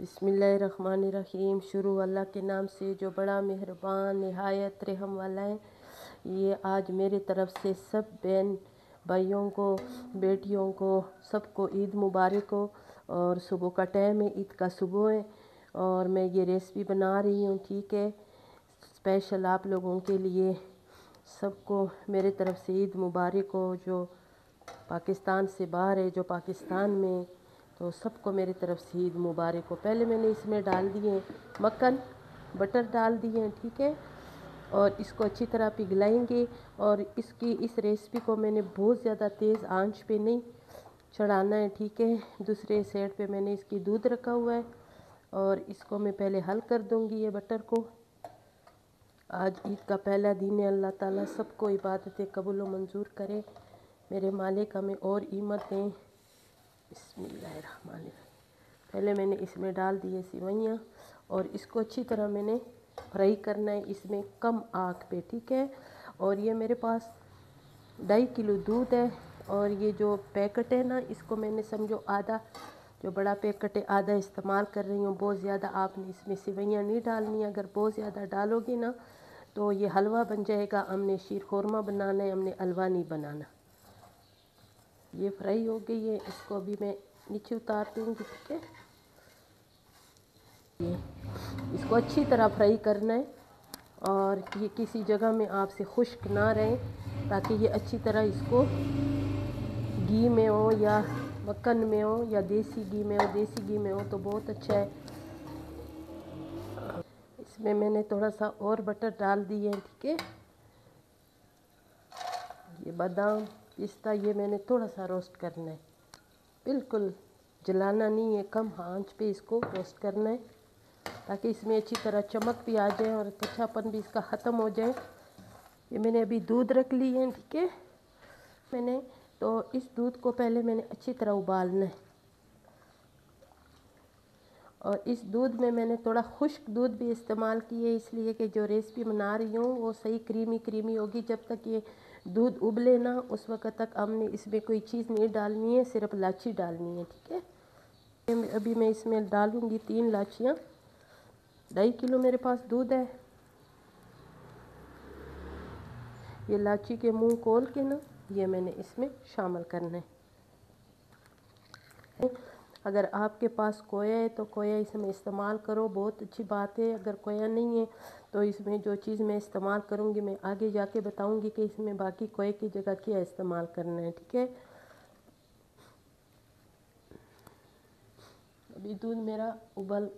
बिस्मिल्लाहिर्रहमानिर्रहीम। शुरू अल्लाह के नाम से जो बड़ा मेहरबान निहायत रहम वाला है। ये आज मेरी तरफ़ से सब बहन भाइयों को, बेटियों को, सबको ईद मुबारक हो। और सुबह का टाइम है, ईद का सुबह है और मैं ये रेसिपी बना रही हूँ, ठीक है, स्पेशल आप लोगों के लिए। सबको मेरे तरफ़ से ईद मुबारक हो। जो पाकिस्तान से बाहर है, जो पाकिस्तान में, तो सबको मेरी तरफ़ से ईद मुबारक हो। पहले मैंने इसमें डाल दिए मक्खन, बटर डाल दिए, ठीक है, और इसको अच्छी तरह पिघलाएंगे। और इस रेसिपी को मैंने बहुत ज़्यादा तेज़ आंच पे नहीं चढ़ाना है, ठीक है। दूसरे साइड पे मैंने इसकी दूध रखा हुआ है और इसको मैं पहले हल कर दूँगी ये बटर को। आज ईद का पहला दिन है। अल्लाह ताला सबको इबादतें कबूल व मंजूर करे। मेरे मालिक हमें और हिम्मत दें। बिस्मिल्लाहिर्रहमानिर्रहीम। पहले मैंने इसमें डाल दिए सेवइयाँ और इसको अच्छी तरह मैंने फ्राई करना है इसमें कम आग पे, ठीक है। और ये मेरे पास 2.5 किलो दूध है और ये जो पैकेट है ना, इसको मैंने समझो आधा, जो बड़ा पैकेट है आधा इस्तेमाल कर रही हूँ। बहुत ज़्यादा आपने इसमें सेवइयाँ नहीं डालनी है। अगर बहुत ज़्यादा डालोगी ना तो ये हलवा बन जाएगा। हमने शीर खोरमा बनाना है, हमने हलवा नहीं बनाना। ये फ्राई हो गई है, इसको अभी मैं नीचे उतार दूँगी, ठीक है। ये इसको अच्छी तरह फ्राई करना है और ये किसी जगह में आपसे खुश्क ना रहे, ताकि ये अच्छी तरह इसको घी में हो या मक्खन में हो या देसी घी में हो। देसी घी में हो तो बहुत अच्छा है। इसमें मैंने थोड़ा सा और बटर डाल दिए, ठीक है। ये बादाम पिस्ता ये मैंने थोड़ा सा रोस्ट करना है, बिल्कुल जलाना नहीं है, कम आंच पे इसको रोस्ट करना है, ताकि इसमें अच्छी तरह चमक भी आ जाए और कच्चापन भी इसका ख़त्म हो जाए। ये मैंने अभी दूध रख ली है, ठीक है। मैंने तो इस दूध को पहले मैंने अच्छी तरह उबालना है और इस दूध में मैंने थोड़ा खुश्क दूध भी इस्तेमाल किए, इसलिए कि जो रेसिपी बना रही हूँ वो सही क्रीमी होगी। जब तक ये दूध उबले ना उस वक्त तक हमने इसमें कोई चीज़ नहीं डालनी है, सिर्फ इलायची डालनी है, ठीक है। अभी मैं इसमें डालूँगी 3 इलायचियाँ। 2.5 किलो मेरे पास दूध है। ये इलायची के मुंह खोल के ना ये मैंने इसमें शामिल करना है। अगर आपके पास खोया है तो खोया इसमें इस्तेमाल करो, बहुत अच्छी बात है। अगर खोया नहीं है तो इसमें जो चीज़ मैं इस्तेमाल करूँगी मैं आगे जाके बताऊँगी कि इसमें बाकी खोए की जगह क्या इस्तेमाल करना है, ठीक है। अभी दूध मेरा उबल,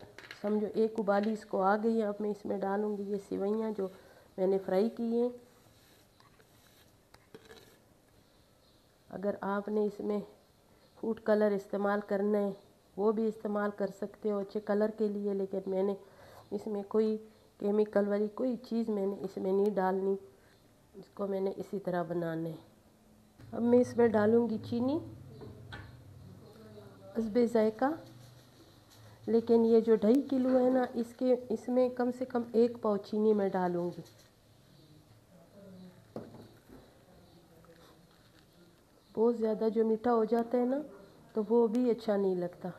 समझो एक उबाली इसको आ गई है। अब मैं इसमें डालूँगी ये सेवइयाँ जो मैंने फ्राई की हैं। अगर आपने इसमें फूड कलर इस्तेमाल करना है वो भी इस्तेमाल कर सकते हो अच्छे कलर के लिए, लेकिन मैंने इसमें कोई केमिकल वाली कोई चीज़ मैंने इसमें नहीं डालनी। इसको मैंने इसी तरह बनाना है। अब मैं इसमें डालूँगी चीनी हस्बे ज़ायका, लेकिन ये जो 2.5 किलो है ना इसमें कम से कम 1 पाव चीनी मैं डालूँगी। बहुत ज़्यादा जो मीठा हो जाता है ना तो वो भी अच्छा नहीं लगता।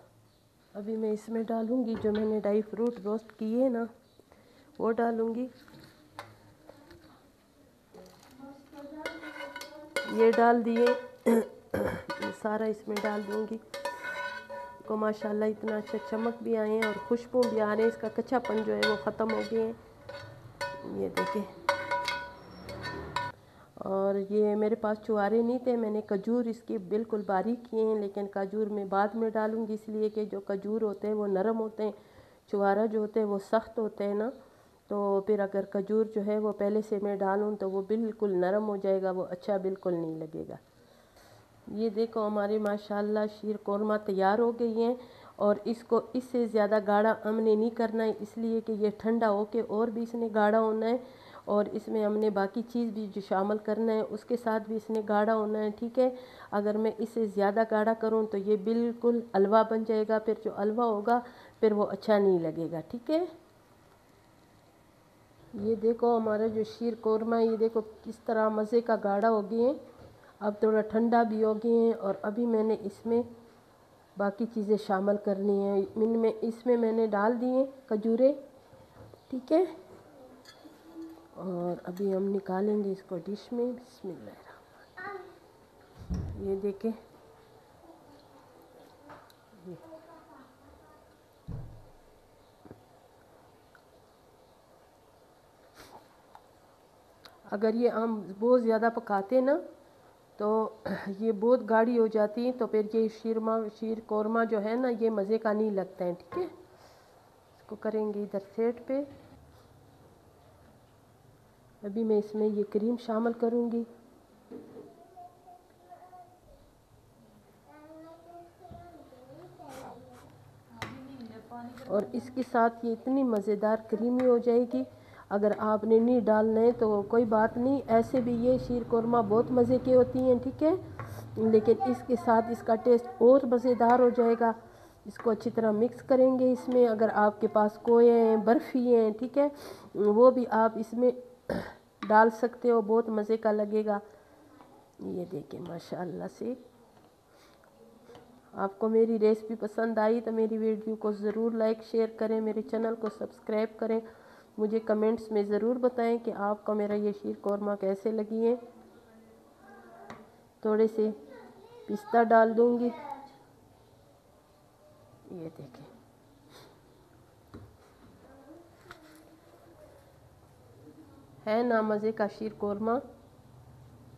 अभी मैं इसमें डालूँगी जो मैंने ड्राई फ्रूट रोस्ट किए ना वो डालूँगी। ये डाल दिए ये सारा इसमें डाल दूँगी। को माशाल्लाह इतना अच्छा चमक भी आए हैं और खुशबू भी आ रहे हैं। इसका कच्चापन जो है वो ख़त्म हो गए हैं, ये देखें। और ये मेरे पास चुवारे नहीं थे, मैंने खजूर इसके बिल्कुल बारीक किए हैं, लेकिन खजूर मैं बाद में डालूँगी, इसलिए कि जो खजूर होते हैं वो नरम होते हैं, चुवारा जो होते हैं वो सख्त होते हैं ना। तो फिर अगर खजूर जो है वो पहले से मैं डालूँ तो वो बिल्कुल नरम हो जाएगा, वो अच्छा बिल्कुल नहीं लगेगा। ये देखो हमारी माशाल्लाह शीर कोरमा तैयार हो गई हैं। और इसको इससे ज़्यादा गाढ़ा हमने नहीं करना है, इसलिए कि ये ठंडा होके और भी इसने गाढ़ा होना है। और इसमें हमने बाकी चीज़ भी जो शामिल करना है उसके साथ भी इसने गाढ़ा होना है, ठीक है। अगर मैं इसे ज़्यादा गाढ़ा करूँ तो ये बिल्कुल हलवा बन जाएगा, फिर जो हलवा होगा फिर वो अच्छा नहीं लगेगा, ठीक है। ये देखो हमारा जो शीर कोरमा है, ये देखो किस तरह मज़े का गाढ़ा हो गए हैं। अब थोड़ा ठंडा भी हो गए हैं और अभी मैंने इसमें बाकी चीज़ें शामिल करनी है इनमें। इसमें मैंने डाल दिए खजूरें, ठीक है। और अभी हम निकालेंगे इसको डिश में। बिस्मिल्लाह, ये देखें, अगर ये हम बहुत ज़्यादा पकाते ना तो ये बहुत गाढ़ी हो जाती है, तो फिर ये शीर कोरमा जो है ना ये मज़े का नहीं लगता है, ठीक है। इसको करेंगे इधर सेट पे। अभी मैं इसमें ये क्रीम शामिल करूँगी। और इसके साथ ये इतनी मज़ेदार क्रीमी हो जाएगी। अगर आपने नहीं डालना है तो कोई बात नहीं, ऐसे भी ये शीर कोरमा बहुत मज़े की होती हैं, ठीक है। लेकिन इसके साथ इसका टेस्ट और मज़ेदार हो जाएगा। इसको अच्छी तरह मिक्स करेंगे इसमें। अगर आपके पास कोए हैं, बर्फ़ी हैं, ठीक है, वो भी आप इसमें डाल सकते हो, बहुत मज़े का लगेगा। ये देखिए माशाल्लाह से। आपको मेरी रेसिपी पसंद आई तो मेरी वीडियो को ज़रूर लाइक शेयर करें, मेरे चैनल को सब्सक्राइब करें। मुझे कमेंट्स में ज़रूर बताएं कि आपको मेरा ये शीर कोरमा कैसे लगी है। थोड़े से पिस्ता डाल दूंगी, ये देखें। है ना मज़े का शीर कोरमा।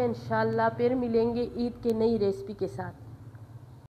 इंशाल्लाह फिर मिलेंगे ईद के नई रेसिपी के साथ।